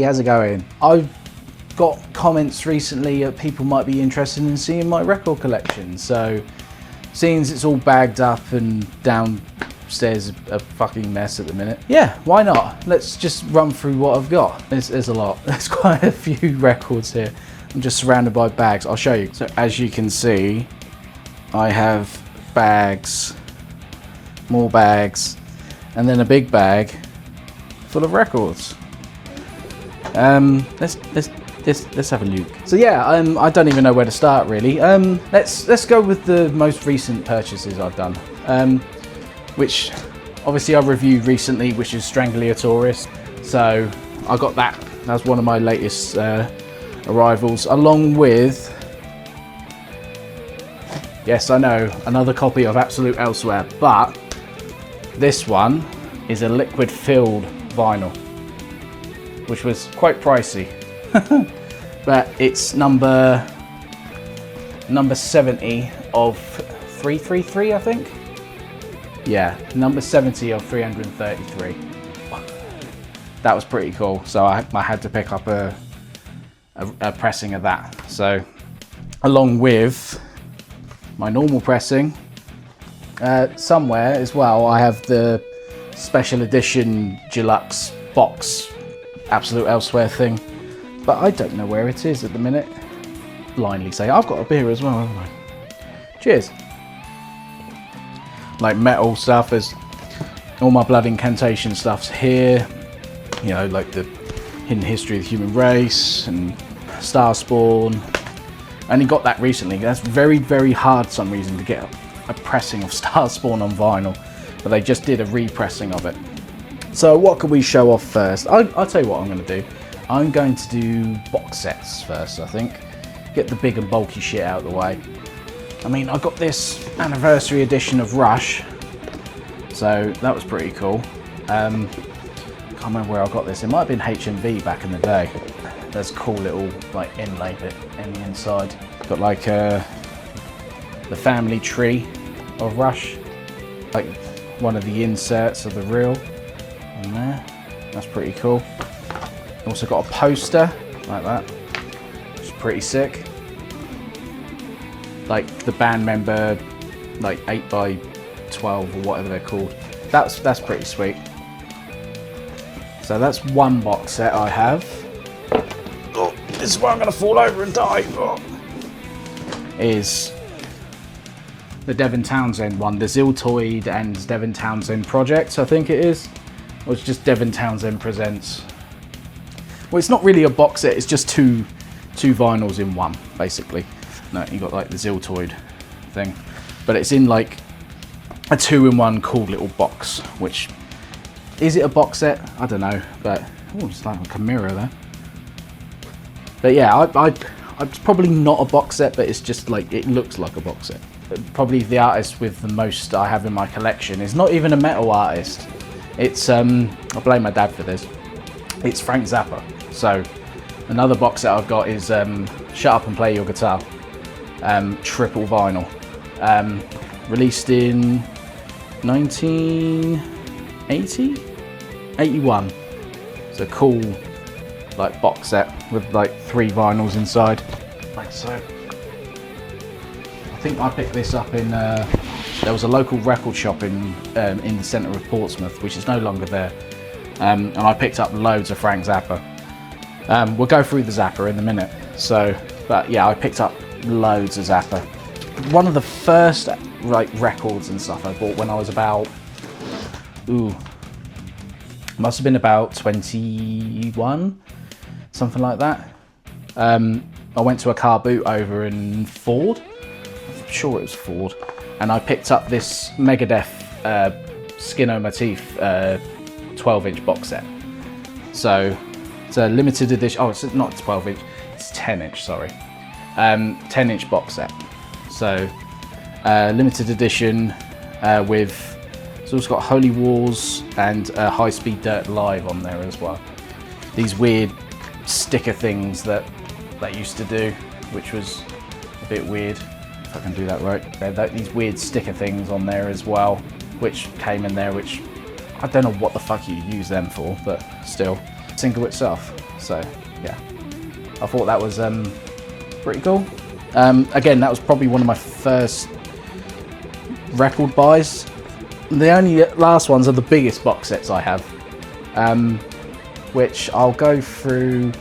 Hey, how's it going? I've got comments recently that people might be interested in seeing my record collection. So, seeing as it's all bagged up and downstairs a fucking mess at the minute, yeah, why not? Let's just run through what I've got. There's a lot. There's quite a few records here. I'm just surrounded by bags. I'll show you. So, as you can see, I have bags, more bags, and then a big bag full of records. Let's have a look. So yeah, I don't even know where to start really. Let's go with the most recent purchases I've done, which obviously I reviewed recently, which is Strangulatoris. So I got that. That's one of my latest arrivals, along with, yes, I know, another copy of Absolute Elsewhere, but this one is a liquid filled vinyl, which was quite pricey. But it's number 70 of 333, I think. Yeah, number 70 of 333. That was pretty cool. So I had to pick up a pressing of that. So along with my normal pressing, somewhere as well, I have the special edition deluxe box Absolute Elsewhere thing, but I don't know where it is at the minute. Blindly say, I've got a beer as well, haven't I? Cheers. Like metal stuff, there's all my Blood Incantation stuff's here. You know, like the Hidden History of the Human Race and Starspawn. I only got that recently. That's very, very hard for some reason to get a pressing of Starspawn on vinyl, but they just did a repressing of it. So what can we show off first? I'll tell you what I'm going to do. I'm going to do box sets first, I think. Get the big and bulky shit out of the way. I mean, I got this anniversary edition of Rush, so that was pretty cool. Can't remember where I got this. It might have been HMV back in the day. There's a cool little like inlay bit in the inside. Got like the family tree of Rush, like one of the inserts of the reel on there. That's pretty cool. Also got a poster like that, which is pretty sick. Like the band member, like 8x12 or whatever they're called. That's pretty sweet. So that's one box set I have. Oh, this is where I'm gonna fall over and die. Oh. Is the Devin Townsend one, the Ziltoid and Devin Townsend project, I think it is. Or it's just Devin Townsend Presents. Well, it's not really a box set, it's just two vinyls in one, basically. No, you got like the Ziltoid thing, but it's in like a 2-in-1 cool little box, which, is it a box set? I don't know, but, oh, it's like a mirror there. But yeah, it's probably not a box set, but it's just like, it looks like a box set. Probably the artist with the most I have in my collection is not even a metal artist. It's, I blame my dad for this. It's Frank Zappa. So another box set I've got is Shut Up and Play Your Guitar, triple vinyl, released in 1980, 81. It's a cool like box set with like 3 vinyls inside, like so. I think I picked this up in there was a local record shop in the centre of Portsmouth, which is no longer there, and I picked up loads of Frank Zappa. We'll go through the Zappa in a minute. So, but yeah, I picked up loads of Zappa. One of the first like records and stuff I bought when I was about, must have been about 21, something like that. I went to a car boot over in Ford. I'm sure it was Ford, and I picked up this Megadeth Skin O' My Teeth 12-inch box set. So it's a limited edition. Oh, it's not 12-inch. It's 10-inch. Sorry, 10-inch box set. So limited edition with. It's also got Holy Wars and High Speed Dirt Live on there as well. These weird sticker things that they used to do, which was a bit weird. If I can do that right. These weird sticker things on there as well, which came in there, which I don't know what the fuck you use them for, but still. Single itself. So yeah, I thought that was pretty cool. Again, that was probably one of my first record buys. The only last ones are the biggest box sets I have, which I'll go through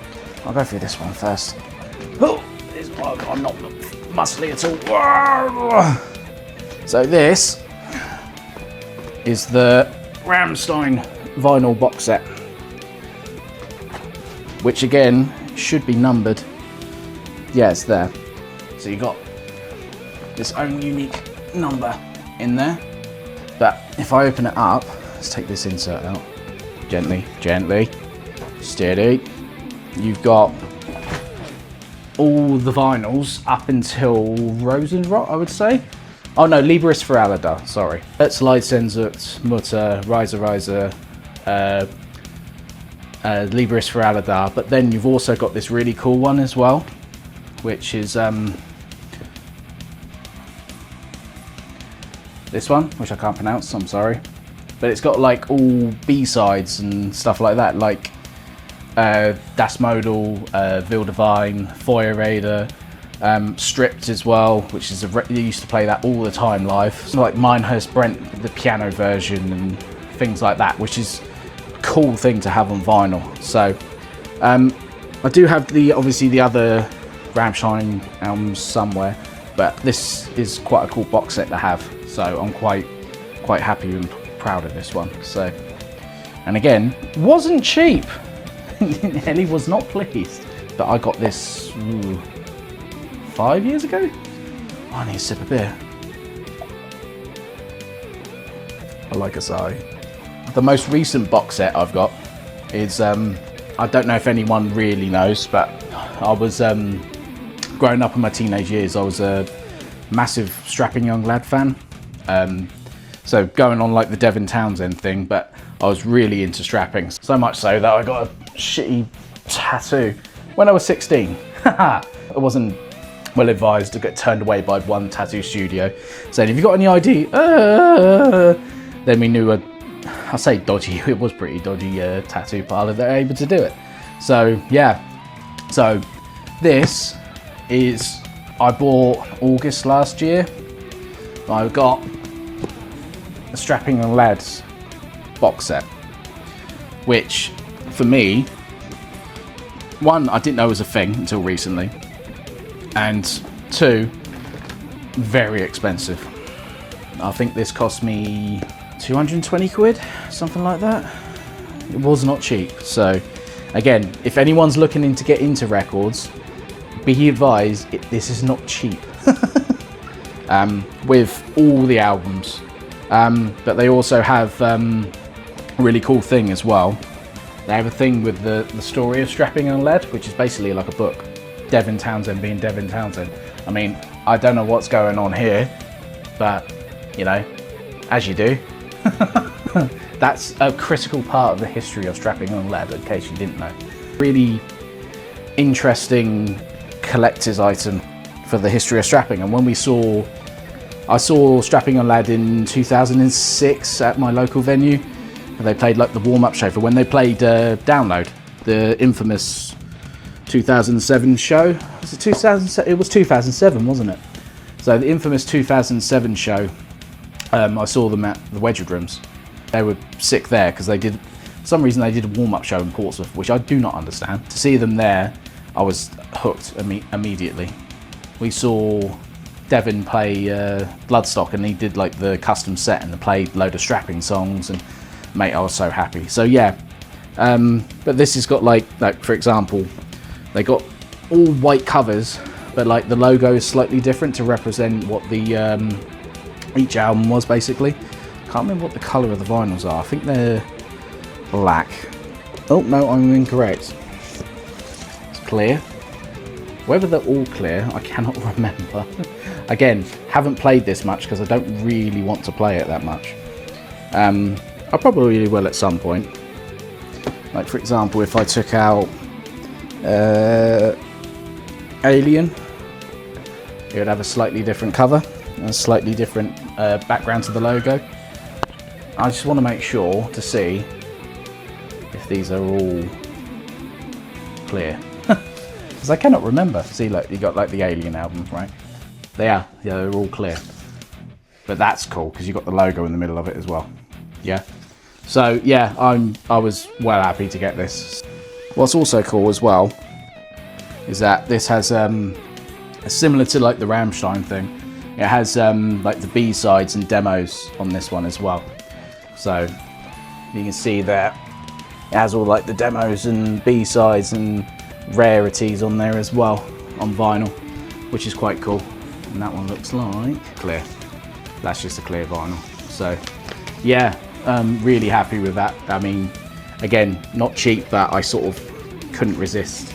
this one first. Oh, I'm not muscly at all. So this is the Rammstein vinyl box set, which again should be numbered. Yeah, it's there. So you got this own unique number in there. But if I open it up, let's take this insert out. Gently, gently, steady. You've got all the vinyls up until Rosenrot, I would say. Oh no, Liber ist für alle da, sorry. It's Leidsehnsucht, Mutter, Reise, Liber ist für alle da. But then you've also got this really cool one as well, which is this one, which I can't pronounce, I'm sorry. But it's got like all B-sides and stuff like that, like Das Model, Wilde Wein, Feuerräder, Stripped as well, which is they used to play that all the time live. So like Minehurst Brent, the piano version and things like that, which is a cool thing to have on vinyl. So I do have obviously the other Rammstein albums somewhere, but this is quite a cool box set to have. So I'm quite happy and proud of this one. So, and again, wasn't cheap. Ellie was not pleased. But I got this 5 years ago. Oh, I need a sip of beer. I like a sigh. The most recent box set I've got is I don't know if anyone really knows, but I was growing up in my teenage years. I was a massive Strapping Young Lad fan. So going on like the Devin Townsend thing, but I was really into strapping. So much so that I got a shitty tattoo when I was 16. I wasn't well advised to get turned away by one tattoo studio saying, "Have you got any ID?" Then we knew I say dodgy, it was pretty dodgy tattoo parlor that are able to do it. So yeah, so this is, I bought August last year. I got a Strapping Young Lads box set, which for me, one, I didn't know was a thing until recently, and two, very expensive. I think this cost me 220 quid, something like that. It was not cheap. So again, if anyone's looking to get into records, be advised, this is not cheap. With all the albums, but they also have a really cool thing as well. They have a thing with the story of Strapping Young Lad, which is basically like a book. Devin Townsend being Devin Townsend. I mean, I don't know what's going on here, but you know, as you do. That's a critical part of the history of Strapping Young Lad, in case you didn't know. Really interesting collector's item for the history of strapping. And when I saw Strapping Young Lad in 2006 at my local venue. They played like the warm-up show for when they played Download, the infamous 2007 show. Was it 2007? It was 2007, wasn't it? So the infamous 2007 show, I saw them at the Wedgwood Rooms. They were sick there because for some reason they did a warm-up show in Portsmouth, which I do not understand. To see them there, I was hooked immediately. We saw Devin play Bloodstock, and he did like the custom set and played a load of strapping songs, and mate, I was so happy. So yeah, but this has got like for example, they got all white covers, but like the logo is slightly different to represent what the each album was basically. Can't remember what the colour of the vinyls are. I think they're black. Oh no, I'm incorrect. It's clear. Whether they're all clear, I cannot remember. Again, haven't played this much because I don't really want to play it that much. I probably will at some point. Like for example, if I took out Alien, it would have a slightly different cover, and a slightly different background to the logo. I just want to make sure to see if these are all clear. Because I cannot remember. See, look, you got like the Alien album, right? Yeah, they're all clear. But that's cool because you got the logo in the middle of it as well. Yeah. So yeah, I was well happy to get this. What's also cool as well is that this has similar to like the Rammstein thing. It has like the B-sides and demos on this one as well. So you can see that it has all like the demos and B-sides and rarities on there as well on vinyl, which is quite cool. And that one looks like clear. That's just a clear vinyl. So yeah, really happy with that. I mean, again, not cheap, but I sort of couldn't resist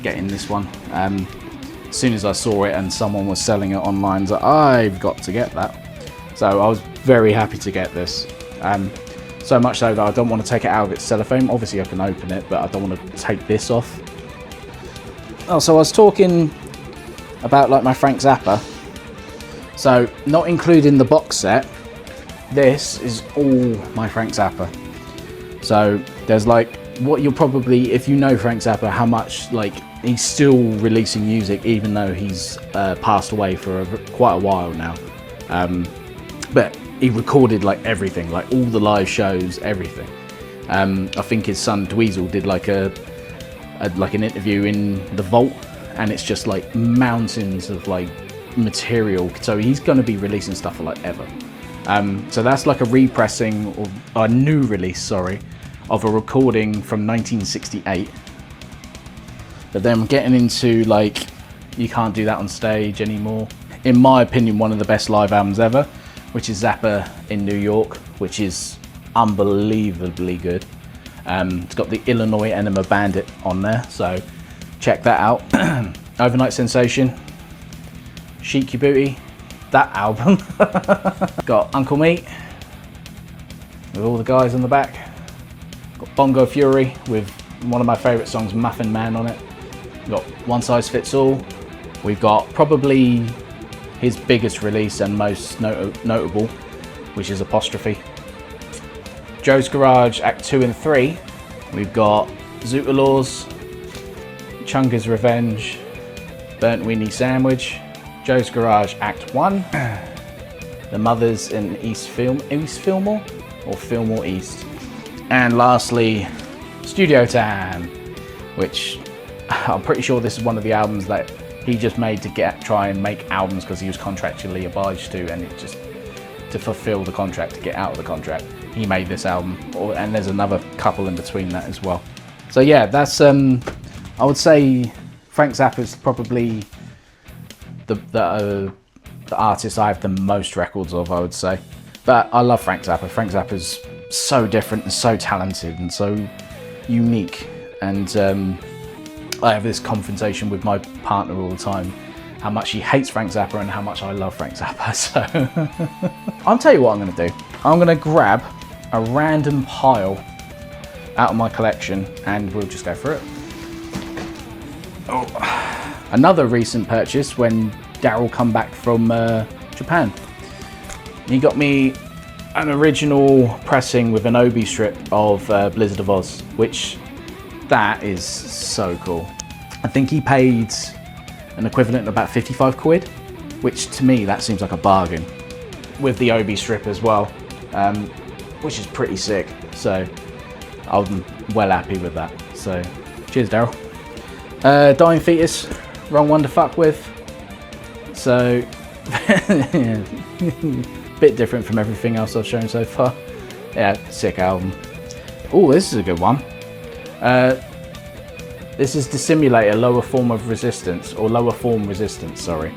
getting this one. As soon as I saw it and someone was selling it online, I was like, I've got to get that. So I was very happy to get this. So much so that I don't want to take it out of its cellophane. Obviously I can open it, but I don't want to take this off. Oh, so I was talking about like my Frank Zappa. So not including the box set, this is all my Frank Zappa. So there's like, what you'll probably, if you know Frank Zappa, how much like he's still releasing music even though he's passed away for quite a while now. But he recorded like everything, like all the live shows, everything. I think his son Dweezil did like like an interview in the vault, and it's just like mountains of like material. So he's going to be releasing stuff for like ever. So that's like a repressing or a new release, sorry, of a recording from 1968. But then getting into like, you can't do that on stage anymore. In my opinion, one of the best live albums ever, which is Zappa in New York, which is unbelievably good. It's got the Illinois Enema Bandit on there, so check that out. Overnight Sensation, Shake Your Booty, that album. Got Uncle Meat with all the guys on the back. Got Bongo Fury with one of my favourite songs, Muffin Man, on it. We've got One Size Fits All. We've got probably his biggest release and most notable, which is Apostrophe. Joe's Garage Act 2 and 3. We've got Zoota Laws, Chunga's Revenge, Burnt Weenie Sandwich, Joe's Garage Act 1, The Mothers in East Fillmore or Fillmore East, and lastly Studio Time, which I'm pretty sure this is one of the albums that he just made to try and make albums because he was contractually obliged to, and it just to fulfill the contract, to get out of the contract, he made this album. And there's another couple in between that as well. So yeah, that's I would say Frank Zappa is probably the artist I have the most records of, I would say. But I love Frank Zappa. Frank Zappa's so different and so talented and so unique. And I have this confrontation with my partner all the time, how much he hates Frank Zappa and how much I love Frank Zappa. So I'll tell you what I'm going to do. I'm going to grab a random pile out of my collection and we'll just go through it. Oh. Another recent purchase when Daryl come back from Japan. He got me an original pressing with an Obi strip of Blizzard of Oz, which that is so cool. I think he paid an equivalent of about 55 quid, which to me that seems like a bargain, with the Obi strip as well, which is pretty sick. So I'm well happy with that. So cheers, Daryl. Dying Fetus, wrong one to fuck with. So bit different from everything else I've shown so far. Yeah, sick album. Oh, this is a good one. This is Dissimulator, Lower Form of Resistance, or Lower Form Resistance, sorry.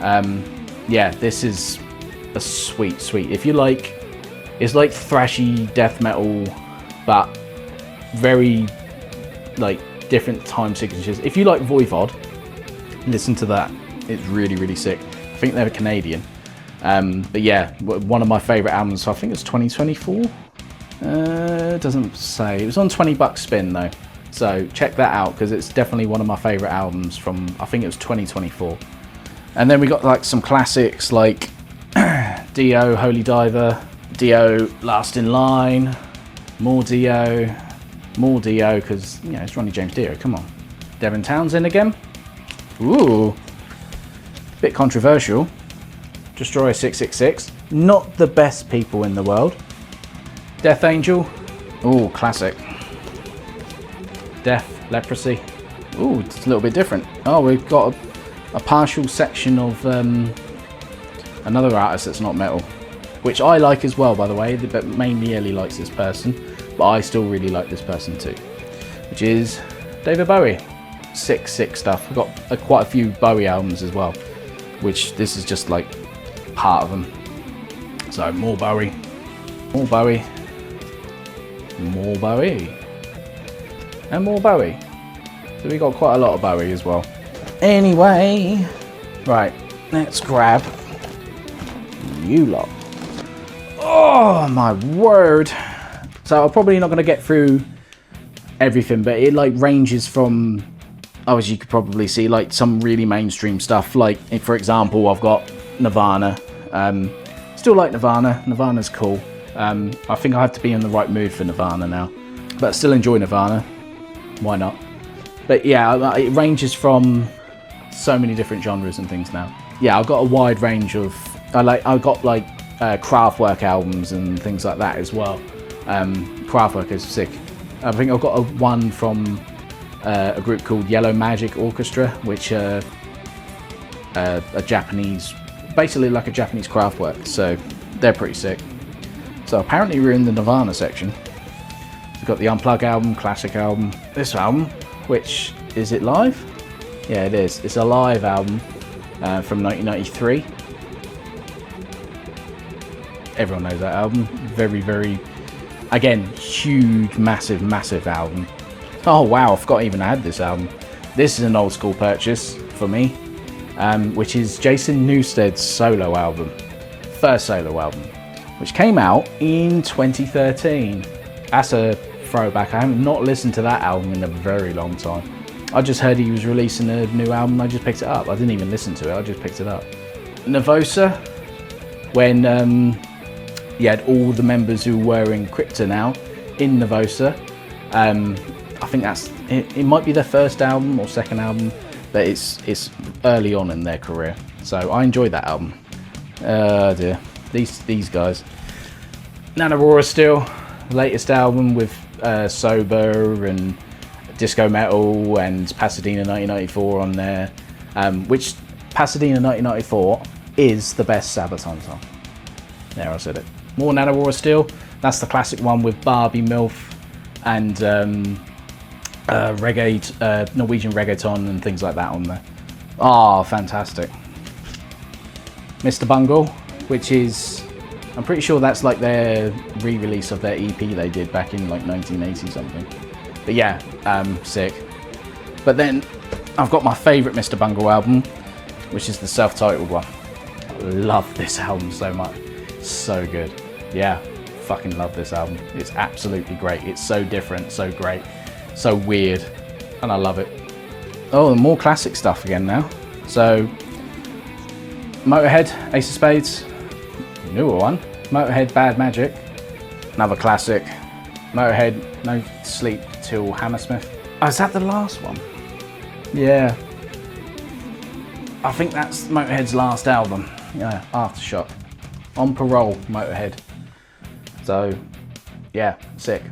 Yeah, this is a sweet. If you like, it's like thrashy death metal, but very like different time signatures. If you like Voivod, listen to that. It's really sick. I think they're Canadian. But yeah, one of my favourite albums, so I think it's 2024. It doesn't say. It was on $20 spin though. So check that out because it's definitely one of my favourite albums from, I think it was 2024. And then we got like some classics like Dio, Holy Diver, Dio, Last in Line, more Dio because, you know, it's Ronnie James Dio, come on. Devin Townsend again. Ooh, bit controversial. Destroyer 666. Not the best people in the world. Death Angel. Ooh, classic. Death, Leprosy. Ooh, it's a little bit different. Oh, we've got a partial section of another artist that's not metal, which I like as well, by the way, but mainly Ellie likes this person, but I still really like this person too, which is David Bowie. Sick stuff. We've got quite a few Bowie albums as well, which this is just like part of them. So more Bowie, more Bowie, more Bowie, and more Bowie. So we got quite a lot of Bowie as well. Anyway, right, let's grab you lot. Oh my word. So I'm probably not going to get through everything, but it like ranges from, oh, as you could probably see, like some really mainstream stuff. Like, for example, I've got Nirvana. Still like Nirvana. Nirvana's cool. I think I have to be in the right mood for Nirvana now, but still enjoy Nirvana. Why not? But yeah, it ranges from so many different genres and things now. Yeah, I've got a wide range of. I've got like Kraftwerk albums and things like that as well. Kraftwerk is sick. I think I've got one from a group called Yellow Magic Orchestra, which are a Japanese, basically like a Japanese Kraftwerk. So they're pretty sick. So apparently we're in the Nirvana section. We've got the Unplugged album, classic album. This album, which is it live? Yeah, it is. It's a live album from 1993. Everyone knows that album. Very, very, again, huge, massive album. Oh wow, I forgot even I had this album. This is an old school purchase for me, which is Jason Newsted's solo album. First solo album, which came out in 2013. That's a throwback. I have not listened to that album in a very long time. I just heard he was releasing a new album. I just picked it up. I didn't even listen to it. I just picked it up. Nervosa, when you had all the members who were in Crypta now in Nervosa. I think that's it. Might be their first album or second album, but it's early on in their career. So I enjoyed that album. Dear, these guys. Nanoroa still, latest album with Sober and Disco Metal and Pasadena 1994 on there, which Pasadena 1994 is the best Sabaton song. There, I said it. More Nanoroa still. That's the classic one with Barbie Milf and reggae, Norwegian reggaeton and things like that on there. Oh, fantastic. Mr. Bungle, which is, I'm pretty sure that's like their re-release of their EP they did back in like 1980 something. But yeah, sick. But then I've got my favourite Mr. Bungle album, which is the self-titled one. I love this album so much. So good. Yeah, fucking love this album. It's absolutely great. It's so different, so great, so weird, and I love it. Oh, more classic stuff again now. So Motorhead, Ace of Spades, newer one. Motorhead, Bad Magic, another classic. Motorhead, No Sleep Till Hammersmith. Oh, is that the last one? Yeah. I think that's Motorhead's last album. Yeah, Aftershock. On Parole, Motorhead. So, yeah, sick.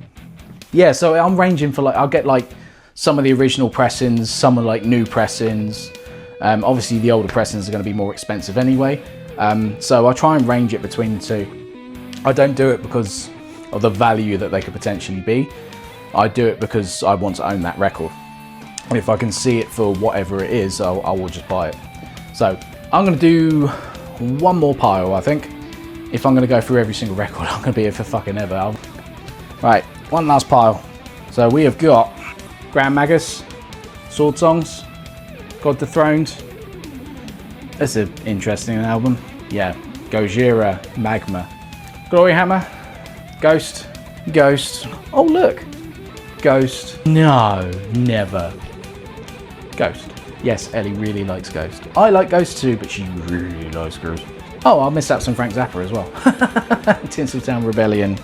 Yeah, so I'm ranging for like, I'll get like some of the original pressings, some are like new pressings. Obviously the older pressings are going to be more expensive anyway. So I try and range it between the two. I don't do it because of the value that they could potentially be. I do it because I want to own that record. If I can see it for whatever it is, I will just buy it. So I'm going to do one more pile, I think. If I'm going to go through every single record, I'm going to be here for fucking ever. Right, one last pile. So we have got Grand Magus, Sword Songs, God Dethroned. That's an interesting album. Yeah, Gojira, Magma, Gloryhammer, Ghost, Ghost. Oh look, Ghost. No, never. Ghost. Yes, Ellie really likes Ghost. I like Ghost too, but she really likes Ghost. Oh, I'll miss out some Frank Zappa as well. Tinseltown Rebellion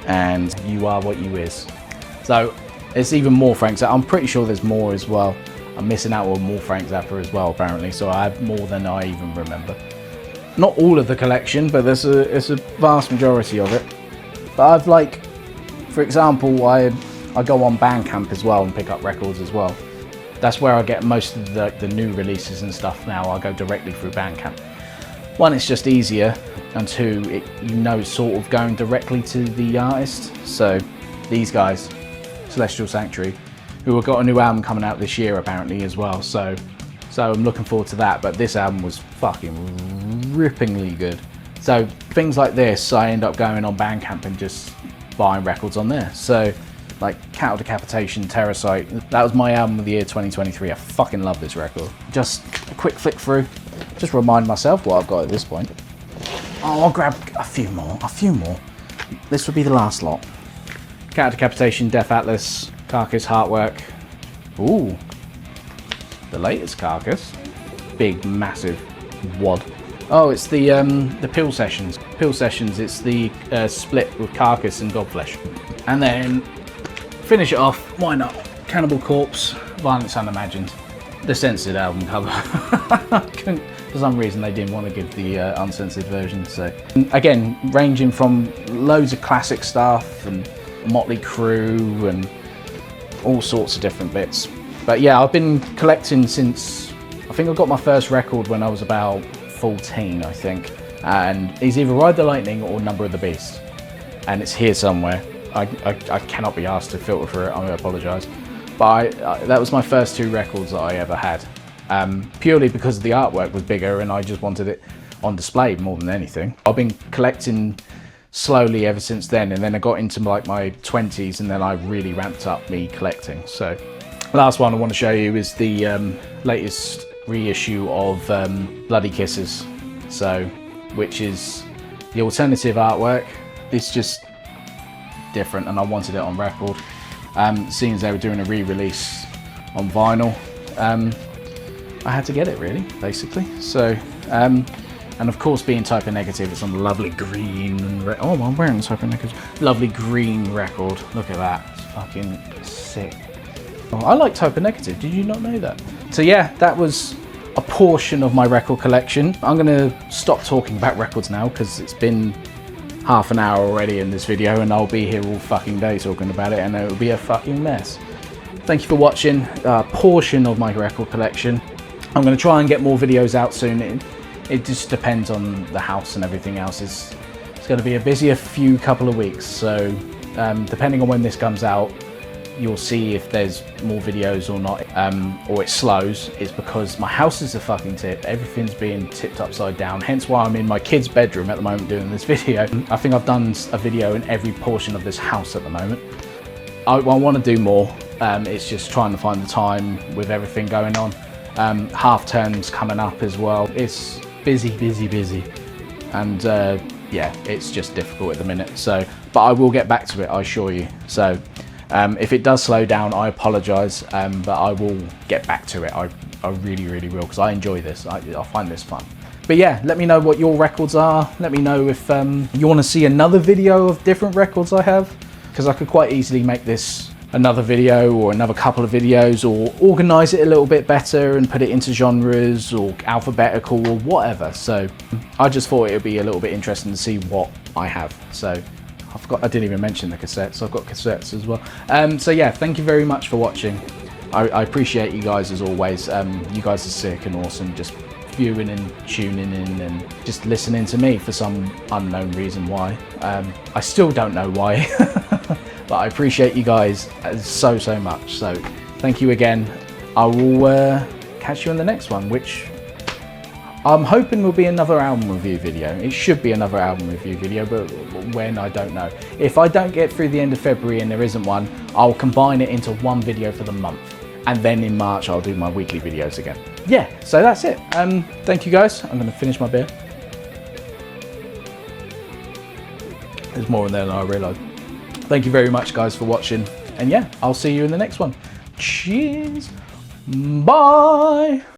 and You Are What You Is. So it's even more Frank Zappa. I'm pretty sure there's more as well. I'm missing out on more Frank Zappa as well, apparently, so I have more than I even remember. Not all of the collection, but it's a vast majority of it. But I've, like, for example, I go on Bandcamp as well and pick up records as well. That's where I get most of the new releases and stuff now. I go directly through Bandcamp. One, it's just easier, and two, you know, sort of going directly to the artist. So these guys, Celestial Sanctuary, who have got a new album coming out this year apparently as well. So I'm looking forward to that. But this album was fucking rippingly good. So things like this, I end up going on Bandcamp and just buying records on there. So like Cattle Decapitation, Terrorcyte, that was my album of the year 2023. I fucking love this record. Just a quick flick through, just remind myself what I've got at this point. Oh, I'll grab a few more. This would be the last lot. Cattle Decapitation, Death Atlas, Carcass, Heartwork. Ooh, the latest Carcass. Big, massive wad. Oh, it's the Pill Sessions. Pill Sessions, it's the split with Carcass and Godflesh. And then, finish it off, why not? Cannibal Corpse, Violence Unimagined. The censored album cover. For some reason they didn't want to give the uncensored version. So again, ranging from loads of classic stuff and Motley Crue and all sorts of different bits. But yeah, I've been collecting since, I think I got my first record when I was about 14, I think. And it's either Ride the Lightning or Number of the Beast. And it's here somewhere. I cannot be asked to filter for it, I'm going to apologise. But that was my first two records that I ever had. Purely because the artwork was bigger and I just wanted it on display more than anything. I've been collecting slowly ever since then, and then I got into like my 20s and then I really ramped up me collecting. So last one I want to show you is the latest reissue of Bloody Kisses. So, which is the alternative artwork. It's just different and I wanted it on record. Seeing as they were doing a re-release on vinyl, I had to get it really, basically. So, and of course being Type O Negative, it's on the lovely green, oh, I'm wearing Type O Negative, lovely green record. Look at that, it's fucking sick. Oh, I like Type O Negative, did you not know that? So yeah, that was a portion of my record collection. I'm gonna stop talking about records now because it's been half an hour already in this video and I'll be here all fucking day talking about it and it'll be a fucking mess. Thank you for watching a portion of my record collection. I'm going to try and get more videos out soon. It just depends on the house and everything else. It's going to be a busier couple of weeks, so depending on when this comes out, you'll see if there's more videos or not, or it slows. It's because my house is a fucking tip. Everything's being tipped upside down, hence why I'm in my kid's bedroom at the moment doing this video. I think I've done a video in every portion of this house at the moment. I want to do more. It's just trying to find the time with everything going on. Half term's coming up as well. It's busy, and yeah, it's just difficult at the minute. So, but I will get back to it, I assure you. So if it does slow down, I apologise, but I will get back to it. I really will, because I enjoy this. I find this fun. But yeah, let me know what your records are. Let me know if you want to see another video of different records I have, because I could quite easily make this another video or another couple of videos, or organise it a little bit better and put it into genres or alphabetical or whatever. So I just thought it would be a little bit interesting to see what I have. So I didn't even mention the cassettes. I've got cassettes as well. So yeah, thank you very much for watching. I appreciate you guys as always. You guys are sick and awesome, just viewing and tuning in and just listening to me for some unknown reason why. I still don't know why. But I appreciate you guys so much. So thank you again. I will catch you in the next one, which I'm hoping will be another album review video. It should be another album review video, but when, I don't know. If I don't get through the end of February and there isn't one, I'll combine it into one video for the month. And then in March, I'll do my weekly videos again. Yeah, so that's it. Thank you guys. I'm gonna finish my beer. There's more in there than I realised. Thank you very much, guys, for watching. And yeah, I'll see you in the next one. Cheers. Bye.